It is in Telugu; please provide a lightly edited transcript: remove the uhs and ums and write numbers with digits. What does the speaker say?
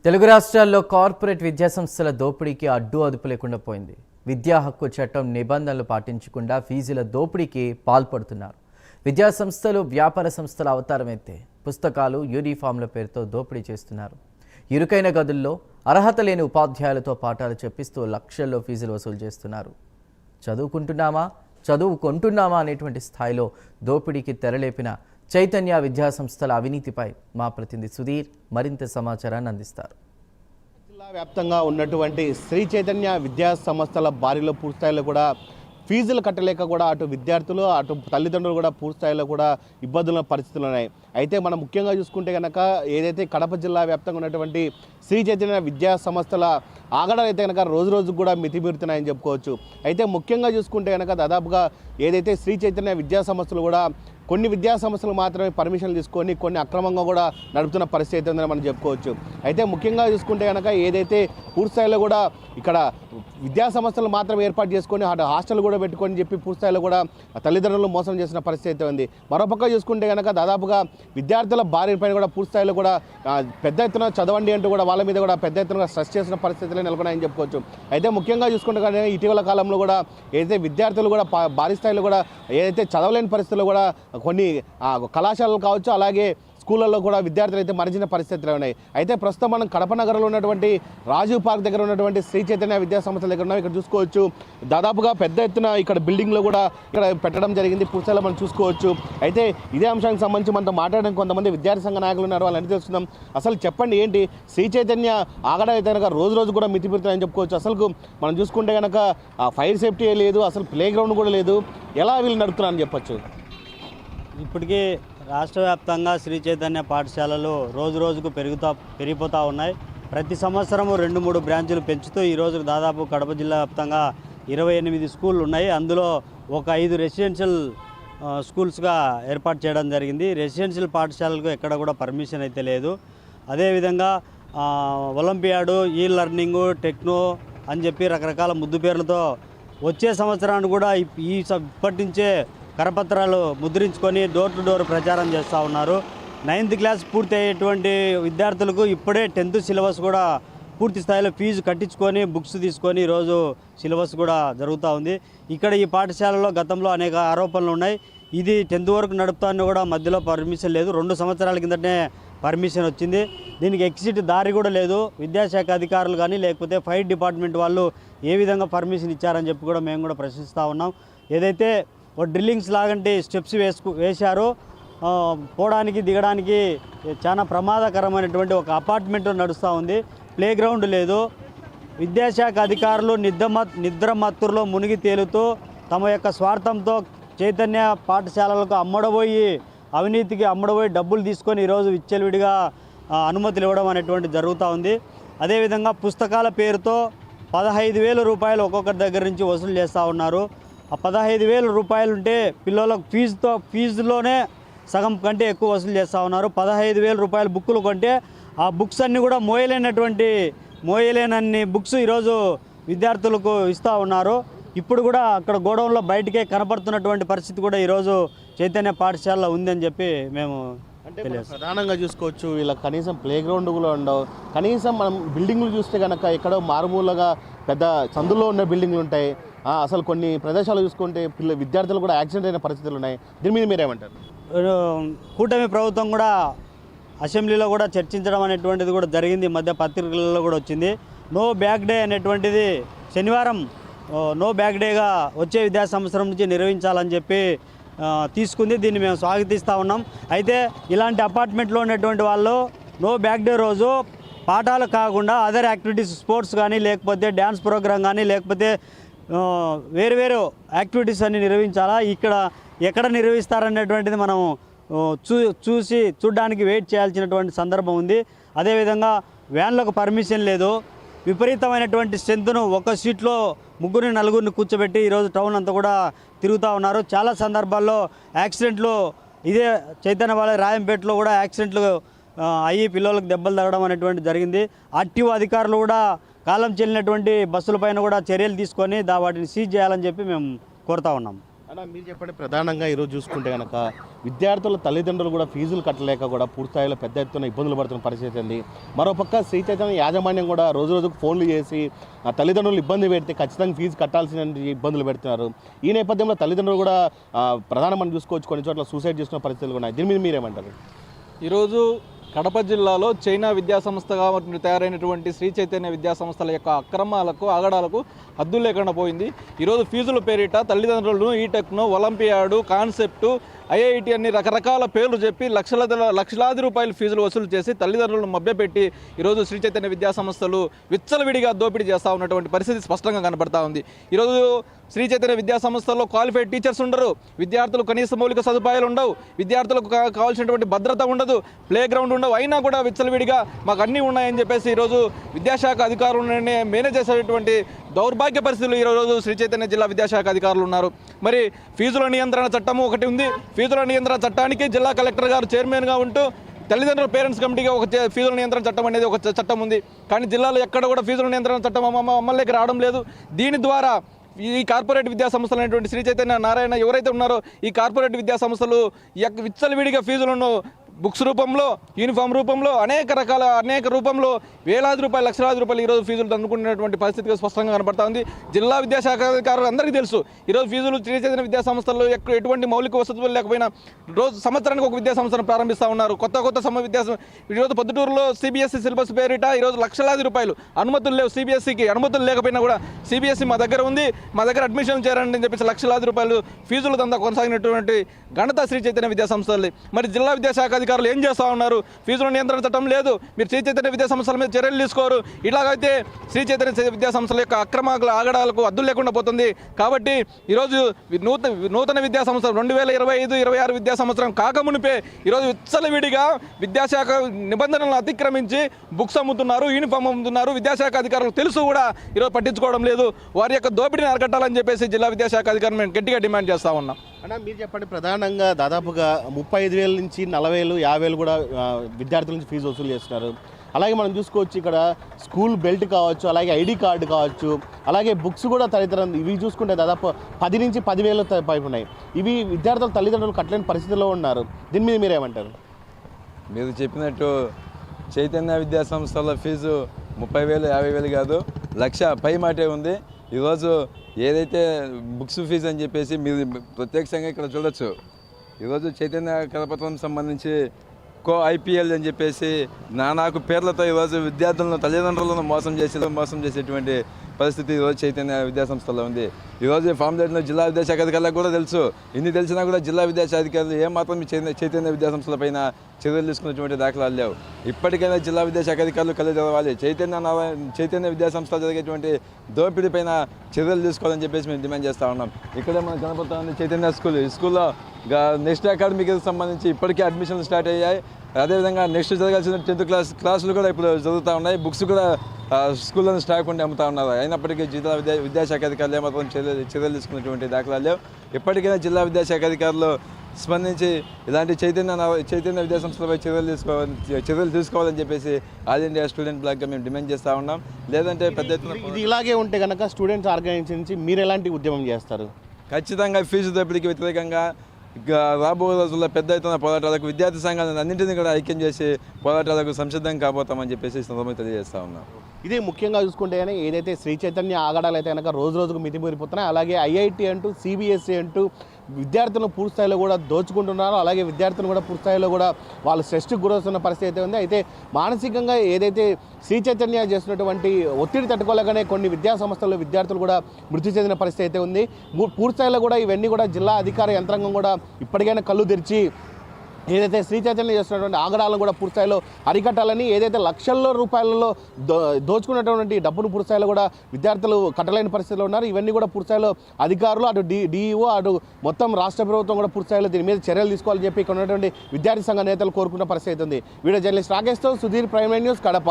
తెలుగు రాష్ట్రాల్లో కార్పొరేట్ విద్యాసంస్థల దోపిడీకి అడ్డు అదుపు లేకుండా పోయింది. విద్యా హక్కు చట్టం నిబంధనలు పాటించకుండా ఫీజుల దోపిడీకి పాల్పడుతున్నారు. విద్యాసంస్థలు వ్యాపార సంస్థల అవతారమైతే పుస్తకాలు, యూనిఫామ్ల పేరుతో దోపిడీ చేస్తున్నారు. ఇరుకైన గదుల్లో అర్హత లేని ఉపాధ్యాయులతో పాఠాలు చెప్పిస్తూ లక్షల్లో ఫీజులు వసూలు చేస్తున్నారు. చదువుకుంటున్నామా అనేటువంటి స్థాయిలో దోపిడీకి తెరలేపిన చైతన్య విద్యాసంస్థల అవినీతిపై మా ప్రతినిధి సుధీర్ మరింత సమాచారాన్ని అందిస్తారు. జిల్లా వ్యాప్తంగా ఉన్నటువంటి శ్రీ చైతన్య విద్యా సంస్థల బారిలో పూర్తిస్థాయిలో కూడా ఫీజులు కట్టలేక కూడా అటు విద్యార్థులు అటు తల్లిదండ్రులు కూడా పూర్తిస్థాయిలో కూడా ఇబ్బందుల పరిస్థితులు ఉన్నాయి. అయితే మనం ముఖ్యంగా చూసుకుంటే కనుక ఏదైతే కడప జిల్లా వ్యాప్తంగా ఉన్నటువంటి శ్రీ చైతన్య విద్యా సంస్థల ఆగడాలు అయితే కనుక రోజు రోజుకు కూడా మితిమీరుతున్నాయని చెప్పుకోవచ్చు. అయితే ముఖ్యంగా చూసుకుంటే కనుక దాదాపుగా ఏదైతే శ్రీ చైతన్య విద్యా సంస్థలు కూడా కొన్ని విద్యా సంస్థలు మాత్రమే పర్మిషన్లు తీసుకొని కొన్ని అక్రమంగా కూడా నడుపుతున్న పరిస్థితి ఉందని మనం చెప్పుకోవచ్చు. అయితే ముఖ్యంగా చూసుకుంటే కనుక ఏదైతే పూర్తిస్థాయిలో కూడా ఇక్కడ విద్యా సంస్థలు మాత్రం ఏర్పాటు చేసుకొని హాస్టల్ కూడా పెట్టుకొని చెప్పి పూర్తిస్థాయిలో కూడా తల్లిదండ్రులు మోసం చేసిన పరిస్థితి ఉంది. మరోపక్క చూసుకుంటే కనుక దాదాపుగా విద్యార్థుల భార్య పైన కూడా పూర్తిస్థాయిలో కూడా పెద్ద ఎత్తున చదవండి అంటూ కూడా వాళ్ళ మీద కూడా పెద్ద ఎత్తున స్ట్రెస్ చేసిన పరిస్థితులే నెలకొన్నాయని చెప్పుకోవచ్చు. అయితే ముఖ్యంగా చూసుకుంటే కానీ ఇటీవల కాలంలో కూడా ఏదైతే విద్యార్థులు కూడా భారీ స్థాయిలో కూడా ఏదైతే చదవలేని పరిస్థితుల్లో కూడా కొన్ని కళాశాలలు కావచ్చు, అలాగే స్కూళ్ళల్లో కూడా విద్యార్థులు అయితే మరణించిన పరిస్థితులు ఉన్నాయి. అయితే ప్రస్తుతం మనం కడప నగరంలో ఉన్నటువంటి రాజీవ్ పార్క్ దగ్గర ఉన్నటువంటి శ్రీ చైతన్య విద్యా సంస్థల దగ్గర ఉన్నాం. ఇక్కడ చూసుకోవచ్చు దాదాపుగా పెద్ద ఎత్తున ఇక్కడ బిల్డింగ్లో కూడా ఇక్కడ పెట్టడం జరిగింది. పూర్తిగా మనం చూసుకోవచ్చు. అయితే ఇదే అంశానికి సంబంధించి మనతో మాట్లాడడానికి కొంతమంది విద్యార్థి సంఘ నాయకులు ఉన్నారు. వాళ్ళని తెలుస్తున్నాం. అసలు చెప్పండి, ఏంటి శ్రీ చైతన్య ఆగడ అయితే కనుక రోజు రోజు కూడా మితిపెడుతున్నాయని చెప్పుకోవచ్చు. అసలు మనం చూసుకుంటే కనుక ఫైర్ సేఫ్టీ లేదు, అసలు ప్లే గ్రౌండ్ కూడా లేదు. ఎలా వీళ్ళు నడుపుతున్నారని చెప్పచ్చు? ఇప్పటికీ రాష్ట్ర వ్యాప్తంగా శ్రీ చైతన్య పాఠశాలలు రోజు రోజుకు పెరిగిపోతూ ఉన్నాయి. ప్రతి సంవత్సరము 2-3 బ్రాంచులు పెంచుతూ ఈరోజు దాదాపు కడప జిల్లా వ్యాప్తంగా 28 స్కూళ్ళు ఉన్నాయి. అందులో ఒక 5 రెసిడెన్షియల్ స్కూల్స్గా ఏర్పాటు చేయడం జరిగింది. రెసిడెన్షియల్ పాఠశాలలకు ఎక్కడ కూడా పర్మిషన్ అయితే లేదు. అదేవిధంగా ఒలింపియాడు, ఈ లెర్నింగు, టెక్నో అని చెప్పి రకరకాల ముద్దు పేర్లతో వచ్చే సంవత్సరాన్ని కూడా ఇప్పటి నుంచే కరపత్రాలు ముద్రించుకొని డోర్ టు డోర్ ప్రచారం చేస్తూ ఉన్నారు. 9th క్లాస్ పూర్తి అయ్యేటువంటి విద్యార్థులకు ఇప్పుడే 10th సిలబస్ కూడా పూర్తి స్థాయిలో ఫీజు కట్టించుకొని బుక్స్ తీసుకొని ఈరోజు సిలబస్ కూడా జరుగుతూ ఉంది. ఇక్కడ ఈ పాఠశాలలో గతంలో అనేక ఆరోపణలు ఉన్నాయి. ఇది 10th వరకు నడుపుతాను కూడా మధ్యలో పర్మిషన్ లేదు. 2 సంవత్సరాల కిందటనే పర్మిషన్ వచ్చింది. దీనికి ఎగ్జిట్ దారి కూడా లేదు. విద్యాశాఖ అధికారులు కానీ లేకపోతే ఫైర్ డిపార్ట్మెంట్ వాళ్ళు ఏ విధంగా పర్మిషన్ ఇచ్చారని చెప్పి కూడా మేము కూడా ప్రశ్నిస్తూ ఉన్నాం. ఏదైతే డ్రిల్లింగ్స్ లాగంటి స్టెప్స్ వేశారు, పోవడానికి దిగడానికి చాలా ప్రమాదకరమైనటువంటి ఒక అపార్ట్మెంట్ నడుస్తూ ఉంది. ప్లే గ్రౌండ్ లేదు. విద్యాశాఖ అధికారులు నిద్రమత్తులో మునిగి తేలుతూ తమ యొక్క స్వార్థంతో చైతన్య పాఠశాలలకు అవినీతికి అమ్మడబోయి డబ్బులు తీసుకొని ఈరోజు విచ్చలవిడిగా అనుమతులు ఇవ్వడం అనేటువంటి జరుగుతూ ఉంది. అదేవిధంగా పుస్తకాల పేరుతో 15,000 రూపాయలు ఒక్కొక్కరి దగ్గర నుంచి వసూలు చేస్తూ ఉన్నారు. ఆ 15,000 రూపాయలు ఉంటే పిల్లలకు ఫీజులోనే సగం కంటే ఎక్కువ వసూలు చేస్తూ ఉన్నారు. 15,000 రూపాయల బుక్కులు కొంటే ఆ బుక్స్ అన్నీ కూడా మోయలేనన్ని బుక్స్ ఈరోజు విద్యార్థులకు ఇస్తూ ఉన్నారు. ఇప్పుడు కూడా అక్కడ గోడౌన్లో బయటకే కనపడుతున్నటువంటి పరిస్థితి కూడా ఈరోజు చైతన్య పాఠశాలలో ఉందని చెప్పి మేము ప్రధానంగా చూసుకోవచ్చు. వీళ్ళ కనీసం ప్లే గ్రౌండ్ కూడా ఉండవు. కనీసం మనం బిల్డింగ్లు చూస్తే కనుక ఎక్కడో మారుమూలగా పెద్ద సందులో ఉన్న బిల్డింగ్లు ఉంటాయి. అసలు కొన్ని ప్రదేశాలు చూసుకుంటే విద్యార్థులు కూడా యాక్సిడెంట్ అయిన పరిస్థితులు ఉన్నాయి. దీని మీద మీరేమంటారు? కూటమి ప్రభుత్వం కూడా అసెంబ్లీలో కూడా చర్చించడం అనేటువంటిది కూడా జరిగింది. మధ్య పత్రికలలో కూడా వచ్చింది. నో బ్యాగ్ డే అనేటువంటిది శనివారం నో బ్యాగ్ డేగా వచ్చే విద్యా సంవత్సరం నుంచి నిర్వహించాలని చెప్పి తీసుకుంది. దీన్ని మేము స్వాగతిస్తూ ఉన్నాం. అయితే ఇలాంటి అపార్ట్మెంట్లో ఉన్నటువంటి వాళ్ళు నో బ్యాగ్ డే రోజు పాఠాలు కాకుండా అదర్ యాక్టివిటీస్, స్పోర్ట్స్ కానీ లేకపోతే డ్యాన్స్ ప్రోగ్రామ్ కానీ లేకపోతే వేరు యాక్టివిటీస్ అన్ని నిర్వహించాలా. ఇక్కడ ఎక్కడ నిర్వహిస్తారనేటువంటిది మనం చూడడానికి వెయిట్ చేయాల్సినటువంటి సందర్భం ఉంది. అదేవిధంగా వ్యాన్లకు పర్మిషన్ లేదు. విపరీతమైనటువంటి స్ట్రెంత్ను ఒక సీట్లో 3-4 కూర్చోబెట్టి ఈరోజు టౌన్ అంతా కూడా తిరుగుతూ ఉన్నారు. చాలా సందర్భాల్లో యాక్సిడెంట్లు ఇదే చైతన్య వాళ్ళ రాయంపేటలో కూడా యాక్సిడెంట్లు అయ్యి పిల్లలకు దెబ్బలు తగ్గడం అనేటువంటి జరిగింది. ఆర్టీఓ అధికారులు కూడా కాలం చెల్లినటువంటి బస్సులపైన కూడా చర్యలు తీసుకొని వాటిని సీజ్ చేయాలని చెప్పి మేము కోరుతా ఉన్నాం. అన్న మీరు చెప్పండి, ప్రధానంగా ఈరోజు చూసుకుంటే కనుక విద్యార్థుల తల్లిదండ్రులు కూడా ఫీజులు కట్టలేక కూడా పూర్తిస్థాయిలో పెద్ద ఎత్తున ఇబ్బందులు పడుతున్న పరిస్థితి ఉంది. మరోపక్క శ్రీ చైతన్య యాజమాన్యం కూడా రోజు రోజుకు ఫోన్లు చేసి ఆ తల్లిదండ్రులు ఇబ్బంది పెడితే ఖచ్చితంగా ఫీజు కట్టాల్సిన ఇబ్బందులు పెడుతున్నారు. ఈ నేపథ్యంలో తల్లిదండ్రులు కూడా ప్రధానమంత్రి చూసుకోవచ్చు కొన్ని చోట్ల సూసైడ్ చేసుకున్న పరిస్థితులు ఉన్నాయి. దీని మీద మీరేమంటారు? ఈరోజు కడప జిల్లాలో చైనా విద్యాసంస్థగా తయారైనటువంటి శ్రీ చైతన్య విద్యాసంస్థల యొక్క అక్రమాలకు ఆగడాలకు హద్దు లేకుండా పోయింది. ఈరోజు ఫీజుల పేరిట తల్లిదండ్రులను ఈటెక్ను, ఒలింపియాడు, కాన్సెప్టు, ఐఐటి అన్ని రకరకాల పేర్లు చెప్పి లక్షలాది రూపాయల ఫీజులు వసూలు చేసి తల్లిదండ్రులను మభ్యపెట్టి ఈరోజు శ్రీ చైతన్య విద్యాసంస్థలు విచ్చలవిడిగా దోపిడీ చేస్తూ ఉన్నటువంటి పరిస్థితి స్పష్టంగా కనబడతా ఉంది. ఈరోజు శ్రీ చైతన్య విద్యాసంస్థల్లో క్వాలిఫైడ్ టీచర్స్ ఉండరు, విద్యార్థులు కనీస మౌలిక సదుపాయాలు ఉండవు, విద్యార్థులకు కావాల్సినటువంటి భద్రత ఉండదు, ప్లే గ్రౌండ్ ఉండవు. అయినా కూడా విచ్చలవిడిగా మాకు అన్నీ ఉన్నాయని చెప్పేసి ఈరోజు విద్యాశాఖ అధికారులనే మేనేజ్ చేసేటువంటి దౌర్భాగ్య పరిస్థితులు ఈరోజు శ్రీ చైతన్య జిల్లా విద్యాశాఖ అధికారులు ఉన్నారు. మరి ఫీజుల నియంత్రణ చట్టము ఒకటి ఉంది. ఫీజుల నియంత్రణ చట్టానికి జిల్లా కలెక్టర్ గారు చైర్మన్గా ఉంటూ తల్లిదండ్రుల పేరెంట్స్ కమిటీగా ఒక ఫీజుల నియంత్రణ చట్టం అనేది ఒక చట్టం ఉంది. కానీ జిల్లాలో ఎక్కడ కూడా ఫీజుల నియంత్రణ చట్టం అమల్లోకి రావడం లేదు. దీని ద్వారా ఈ కార్పొరేట్ విద్యా సంస్థలు అనేటువంటి శ్రీ చైతన్య నారాయణ ఎవరైతే ఉన్నారో ఈ కార్పొరేట్ విద్యా సంస్థలు విచ్చలవిడిగా ఫీజులను బుక్స్ రూపంలో, యూనిఫామ్ రూపంలో, అనేక రూపంలో వేలాది రూపాయలు, లక్షలాది రూపాయలు ఈరోజు ఫీజులు అందుకునేటువంటి పరిస్థితిగా స్పష్టంగా కనబడతా ఉంది. జిల్లా విద్యాశాఖ అధికారులు అందరికీ తెలుసు ఈరోజు ఫీజులు శ్రీ చైతన్య విద్యా సంస్థల్లో ఎటువంటి మౌలిక వసతులు లేకపోయినా రోజు సంవత్సరానికి ఒక విద్యా సంస్థను ప్రారంభిస్తూ ఉన్నారు. కొత్త ఈరోజు పొద్దుటూరులో సిబిఎస్ఈ సిలబస్ పేరిట ఈరోజు లక్షలాది రూపాయలు అనుమతులు లేవు. సిబిఎస్ఈకి అనుమతులు లేకపోయినా కూడా సిబిఎస్ఈ మా దగ్గర ఉంది, మా దగ్గర అడ్మిషన్ చేయాలని చెప్పేసి లక్షలాది రూపాయలు ఫీజుల దందా కొనసాగినటువంటి ఘనత శ్రీ చైతన్య విద్యా సంస్థలు. మరి జిల్లా విద్యాశాఖ అధికారులు ఏం చేస్తూ ఉన్నారు? ఫీజుల నియంత్రణ చట్టం లేదు, మీరు శ్రీ చైతన్య విద్యా సంస్థల మీద చర్యలు తీసుకోరు. ఇలాగైతే శ్రీ చైతన్య విద్యా సంస్థల యొక్క అక్రమాల ఆగడాలకు అద్దులు లేకుండా పోతుంది. కాబట్టి ఈరోజు నూతన విద్యా సంవత్సరం 2025-26 విద్యా సంవత్సరం కాకమునిపే ఈరోజు విచ్చలవిడిగా విద్యాశాఖ నిబంధనలను అతిక్రమించి బుక్స్ అమ్ముతున్నారు, యూనిఫామ్ అమ్ముతున్నారు. విద్యాశాఖ అధికారులు తెలుసు కూడా ఈరోజు పట్టించుకోవడం లేదు. వారి యొక్క దోపిడీని అరికట్టాలని చెప్పేసి జిల్లా విద్యాశాఖ అధికారులు మేము గట్టిగా డిమాండ్ చేస్తూ ఉన్నాం. అన్న మీరు చెప్పండి, ప్రధానంగా దాదాపుగా 35,000 నుంచి 40,000, 50,000 కూడా విద్యార్థుల నుంచి ఫీజు వసూలు చేస్తున్నారు. అలాగే మనం చూసుకోవచ్చు ఇక్కడ స్కూల్ బెల్ట్ కావచ్చు, అలాగే ఐడి కార్డు కావచ్చు, అలాగే బుక్స్ కూడా తదితరం ఇవి చూసుకుంటే దాదాపు 10 నుంచి 10,000 పైపు ఉన్నాయి. ఇవి విద్యార్థుల తల్లిదండ్రులు కట్టలేని పరిస్థితిలో ఉన్నారు. దీని మీద మీరేమంటారు? మీరు చెప్పినట్టు చైతన్య విద్యా సంస్థల ఫీజు 30,000, 50,000 కాదు, 1,00,000 పై మాటే ఉంది. ఈరోజు ఏదైతే బుక్స్ ఫీజు అని చెప్పేసి మీరు ప్రత్యక్షంగా ఇక్కడ చూడొచ్చు. ఈరోజు చైతన్య కరపత్రం సంబంధించి ఐపీఎల్ అని చెప్పేసి నానాకు పేర్లతో ఈరోజు విద్యార్థులను తల్లిదండ్రులను మోసం చేసేటువంటి పరిస్థితి ఈరోజు చైతన్య విద్యాసంస్థలో ఉంది. ఈరోజు ఫామ్ లెటర్లో జిల్లా విద్యాశాఖ అధికారులకు కూడా తెలుసు. ఇన్ని తెలిసినా కూడా జిల్లా విద్యాశాఖ అధికారులు ఏమాత్రం చైతన్య విద్యాసంస్థలపైన చర్యలు తీసుకున్నటువంటి దాఖలాలు లేవు. ఇప్పటికైనా జిల్లా విద్యాశాఖ అధికారులు కళ్ళు తెరవాలి. చైతన్య విద్యాసంస్థలు జరిగేటువంటి దోపిడీ పైన చర్యలు తీసుకోవాలని చెప్పేసి మేము డిమాండ్ చేస్తూ ఉన్నాం. ఇక్కడే మనకు కనపడుతూ ఉంది చైతన్య స్కూల్. ఈ స్కూల్లో నెక్స్ట్ అకాడమిక్ సంబంధించి ఇప్పటికే అడ్మిషన్లు స్టార్ట్ అయ్యాయి. అదేవిధంగా నెక్స్ట్ జరగాల్సిన 10th క్లాసులు కూడా ఇప్పుడు జరుగుతూ ఉన్నాయి. బుక్స్ కూడా స్కూళ్ళను స్టాక్ ఉండి అమ్ముతూ ఉన్నారు. అయినప్పటికీ జిల్లా విద్యాశాఖ అధికారులు ఏమాత్రం చర్యలు తీసుకున్నటువంటి దాఖలాలు లేవు. ఎప్పటికైనా జిల్లా విద్యాశాఖ అధికారులు స్పందించి ఇలాంటి చైతన్య విద్యాసంస్థలపై చర్యలు తీసుకోవాలని చెప్పేసి ఆల్ ఇండియా స్టూడెంట్ బ్లాక్గా మేము డిమాండ్ చేస్తూ ఉన్నాం. లేదంటే పెద్ద ఎత్తున ఇది ఇలాగే ఉంటే కనుక స్టూడెంట్స్ ఆర్గనైజేషన్ నుంచి మీరు ఎలాంటి ఉద్యమం చేస్తారు? ఖచ్చితంగా ఫీజు దోపిడీకి వ్యతిరేకంగా రాబోయే రోజుల్లో పెద్ద ఎత్తున పోరాటాలకు విద్యార్థి సంఘాలను అన్నింటినీ కూడా ఐక్యం చేసి పోరాటాలకు సంసిద్ధం కాబోతామని చెప్పేసి సందర్భంగా తెలియజేస్తా ఉన్నాం. ఇదే ముఖ్యంగా చూసుకుంటే ఏదైతే శ్రీ చైతన్య ఆగడాలు అయితే కనుక రోజు రోజుకు మితిమీరిపోతున్నాయి. అలాగే ఐఐటి అంటూ, సిబిఎస్ఈ అంటూ విద్యార్థులను పూర్తిస్థాయిలో కూడా దోచుకుంటున్నారు. అలాగే విద్యార్థులు కూడా పూర్తిస్థాయిలో కూడా వాళ్ళు స్ట్రెస్కి గురవుతున్న పరిస్థితి అయితే ఉంది. అయితే మానసికంగా ఏదైతే శ్రీ చైతన్య చేస్తున్నటువంటి ఒత్తిడి తట్టుకోలేకనే కొన్ని విద్యా సంస్థల్లో విద్యార్థులు కూడా మృతి చెందిన పరిస్థితి అయితే ఉంది. పూర్తిస్థాయిలో కూడా ఇవన్నీ కూడా జిల్లా అధికార యంత్రాంగం కూడా ఇప్పటికైనా కళ్ళు తెరిచి ఏదైతే శ్రీ చైతన్య చేస్తున్నటువంటి ఆగడాలను కూడా పూర్తిస్థాయిలో అరికట్టాలని, ఏదైతే లక్షల రూపాయలలో దోచుకున్నటువంటి డబ్బును పూర్తిస్థాయిలో కూడా విద్యార్థులు కట్టలేని పరిస్థితిలో ఉన్నారు. ఇవన్నీ కూడా పూర్తిస్థాయిలో అధికారులు, అటు డిఈఓ, అటు మొత్తం రాష్ట్ర ప్రభుత్వం కూడా పూర్తిస్థాయిలో దీని మీద చర్యలు తీసుకోవాలని చెప్పి ఇక్కడ ఉన్నటువంటి విద్యార్థి సంఘ నేతలు కోరుకున్న పరిస్థితి ఉంది. వీడియో జర్నలిస్ట్ రాకేష్తో సుధీర్, ప్రైమ్ న్యూస్, కడప.